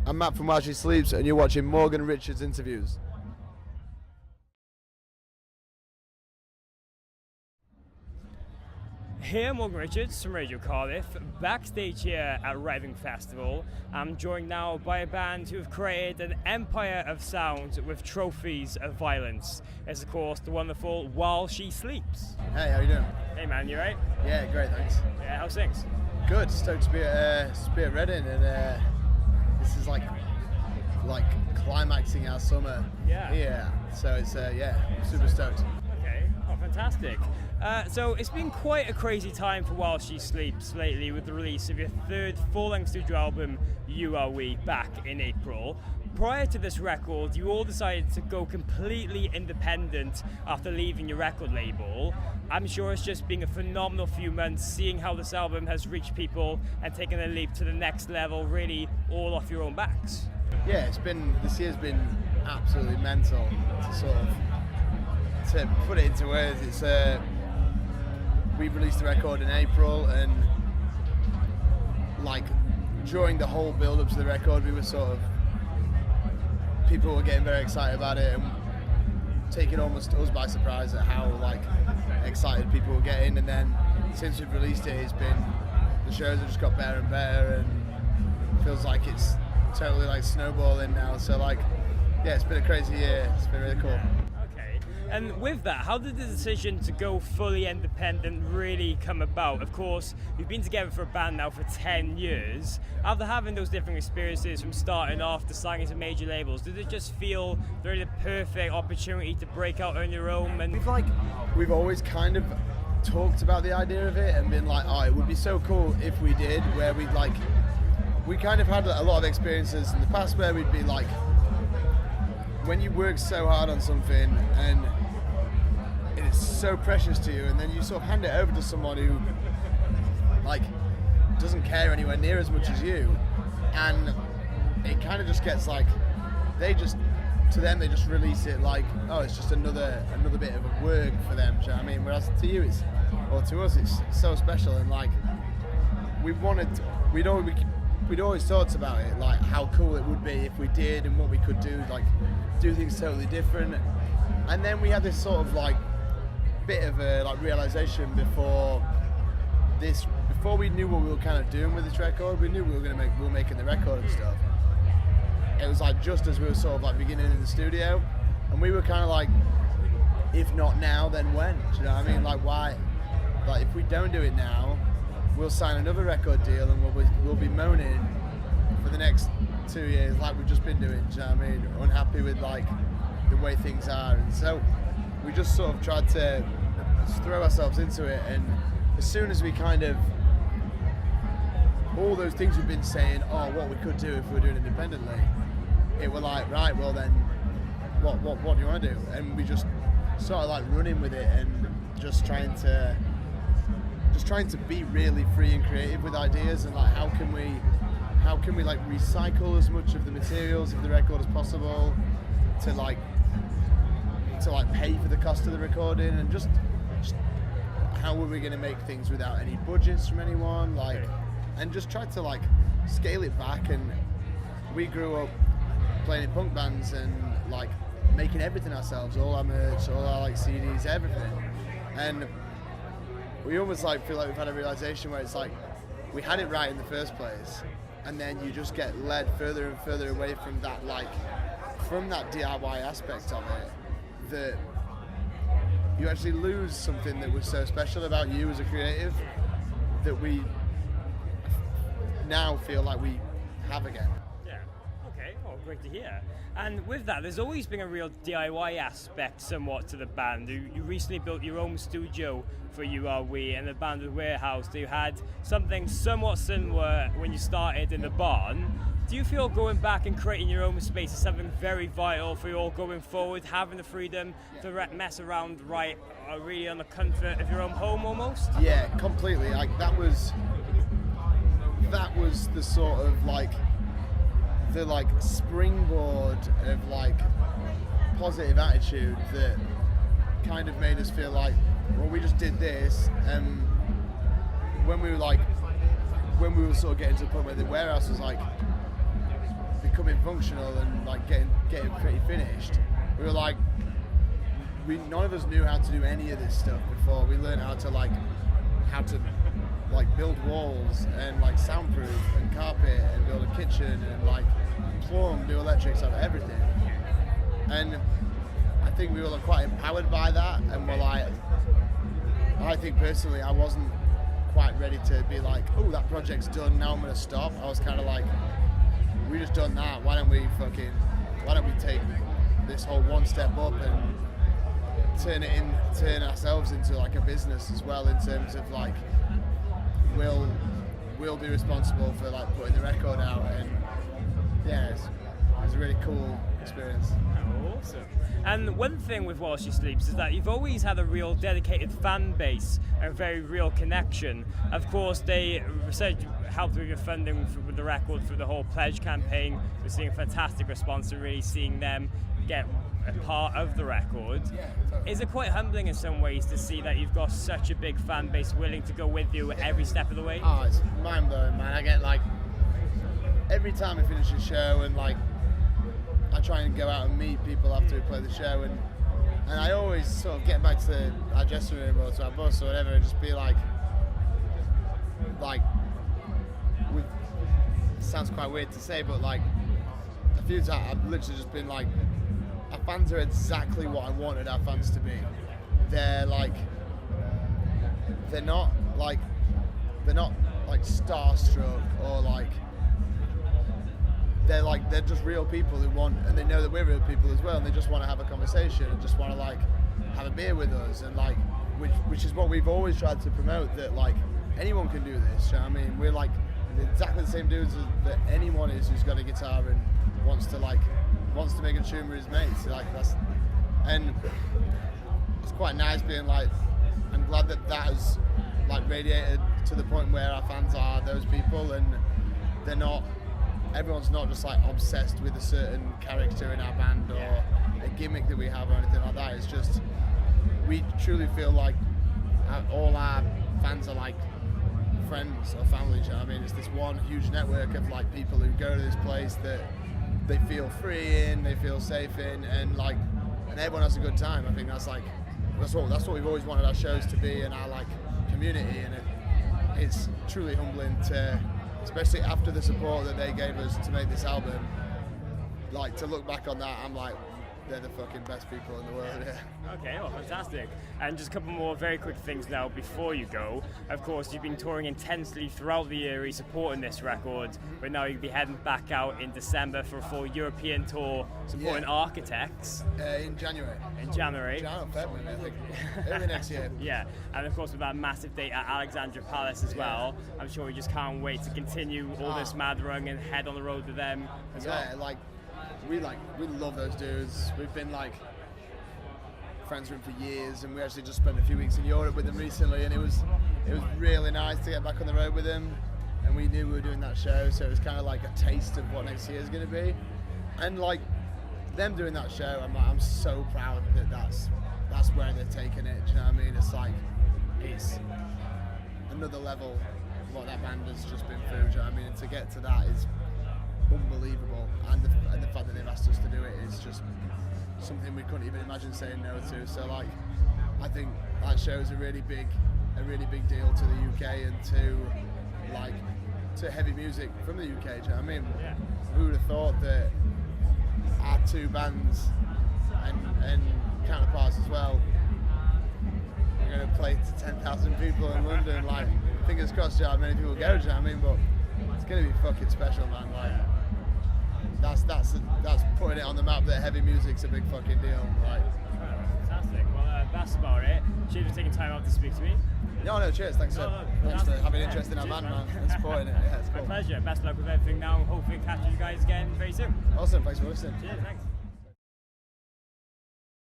I'm Matt from While She Sleeps, and you're watching Morgan Richards Interviews. Here, Morgan Richards from Radio Cardiff, backstage here at Reading Festival. I'm joined now by a band who have created an empire of sound with trophies of violence. It's of course the wonderful While She Sleeps. Hey, how you doing? Hey man, you right? Yeah, great, thanks. Yeah, how's things? Good, stoked to be at Reading, and this is like climaxing our summer. Yeah. So it's super stoked. Okay, oh fantastic. So it's been quite a crazy time for While She Sleeps lately with the release of your third full-length studio album, You Are We, back in April. Prior to this record, you all decided to go completely independent after leaving your record label. I'm sure it's just been a phenomenal few months seeing how this album has reached people and taken a leap to the next level, really all off your own backs. Yeah, this year's been absolutely mental to put it into words. It's we released the record in April, and during the whole build up to the record, we were people were getting very excited about it and taking almost us by surprise at how excited people were getting. And then since we've released it, the shows have just got better and better, and feels like it's totally snowballing now. So it's been a crazy year. It's been really cool. Okay, and with that, how did the decision to go fully independent really come about? Of course, you've been together for a band now for 10 years. After having those different experiences from starting off to signing to major labels, did it just feel really the perfect opportunity to break out on your own? And we've always kind of talked about the idea of it and been it would be so cool if we did, where we kind of had a lot of experiences in the past where we'd be when you work so hard on something and it's so precious to you, and then you sort of hand it over to someone who doesn't care anywhere near as much as you, and it kind of just gets they just release it it's just another bit of work for them. Do you know what I mean? Whereas to you to us it's so special, and we'd always thought about it, how cool it would be if we did and what we could do, do things totally different. And then we had this sort of bit of a realization before we knew what we were kind of doing with this record. We knew we were making the record and stuff. It was just as we were sort of beginning in the studio, and we were kind of if not now, then when? Do you know what I mean? Why? If we don't do it now, we'll sign another record deal and we'll be moaning for the next 2 years we've just been doing. Do you know what I mean? Unhappy with the way things are, and so we just sort of tried to throw ourselves into it. And as soon as we kind of all those things we've been saying, what we could do if we were doing it independently, it were right, well then, what do you want to do? And we just started running with it and just trying to be really free and creative with ideas, and how can we recycle as much of the materials of the record as possible to pay for the cost of the recording, and just how were we going to make things without any budgets from anyone, and just try to scale it back. And we grew up playing in punk bands and making everything ourselves, all our merch, all our CDs, everything. And we almost feel like we've had a realization where it's we had it right in the first place, and then you just get led further and further away from that from that DIY aspect of it, that you actually lose something that was so special about you as a creative that we now feel like we have again. Yeah, okay, well, great to hear. And with that, there's always been a real DIY aspect somewhat to the band. You recently built your own studio for You Are We, and the band with Warehouse. You had something somewhat similar when you started in the barn. Do you feel going back and creating your own space is something very vital for you all going forward, having the freedom to mess around really on the comfort of your own home almost? Yeah, completely. That was the sort of the springboard of positive attitude that kind of made us feel we just did this, and when we were sort of getting to the point where the Warehouse was becoming functional and like getting pretty finished, we were like, none of us knew how to do any of this stuff before. We learned how to build walls and like soundproof and carpet and build a kitchen and like plumb, do electrics, out of everything. And I think we were quite empowered by that, and we're like, I think personally I wasn't quite ready to be like, oh, that project's done, now I'm gonna stop. I was kind of like, we just done that, why don't we take this whole one step up and turn ourselves into like a business as well, in terms of like we'll be responsible for like putting the record out. And yeah, it was a really cool experience. Awesome. And one thing with While She Sleeps is that you've always had a real dedicated fan base, a very real connection. Of course, they said you helped with your funding with the record through the whole pledge campaign. We're seeing a fantastic response and really seeing them get a part of the record. Yeah, totally. Is it quite humbling in some ways to see that you've got such a big fan base willing to go with you every step of the way? Oh, it's mind blowing, man. I get like, every time I finish a show and like I try and go out and meet people after we play the show, and I always sort of get back to our dressing room or to our bus or whatever and just be like it sounds quite weird to say, but like a few times I've literally just been like, our fans are exactly what I wanted our fans to be. They're not starstruck or like, they're just real people who want, and they know that we're real people as well, and they just want to have a conversation and just want to like have a beer with us, and like which is what we've always tried to promote, that like anyone can do this. You know what I mean? We're like exactly the same dudes that anyone is who's got a guitar and wants to make a tune with his mates. And it's quite nice being like, I'm glad that has like radiated to the point where our fans are those people, and everyone's not just like obsessed with a certain character in our band or a gimmick that we have or anything like that. It's just, we truly feel like all our fans are like friends or family. You know what I mean? It's this one huge network of like people who go to this place that they feel free in, they feel safe in, and everyone has a good time. I think that's what we've always wanted our shows to be, and our like community, and it's truly humbling to, especially after the support that they gave us to make this album, like to look back on that, I'm like, they're the fucking best people in the world. Yeah. Okay, well, fantastic. And just a couple more very quick things now before you go. Of course, you've been touring intensely throughout the year supporting this record, but now you'll be heading back out in December for a full European tour supporting Architects. In January. January, February, I think. Early next year. Yeah, and of course with that massive date at Alexandra Palace as well. I'm sure we just can't wait to continue all this mad run and head on the road with them as well. We love those dudes. We've been like friends with them for years, and we actually just spent a few weeks in Europe with them recently, and it was really nice to get back on the road with them. And we knew we were doing that show, so it was kind of like a taste of what next year is going to be. And like them doing that show, I'm so proud that that's where they're taking it. Do you know what I mean? It's like, it's another level of what that band has just been through. Do you know what I mean? And to get to that is unbelievable, and the fact that they've asked us to do it is just something we couldn't even imagine saying no to. So like, I think that shows a really big deal to the UK and to heavy music from the UK. Do you know what I mean? Yeah. Who would have thought that our two bands and counterparts as well are going to play to 10,000 people in London? Like, fingers crossed, how many people go. Do you know what I mean? But it's going to be fucking special, man. Like, that's putting it on the map that heavy music's a big fucking deal. Like, fantastic. Well, that's about it. Cheers for taking time out to speak to me. No, cheers. Thanks for having interest in our band, man, and supporting it. Yeah, it's cool. My pleasure. Best of luck with everything now. Hopefully catch you guys again very soon. Awesome. Thanks for listening. Cheers. Thanks.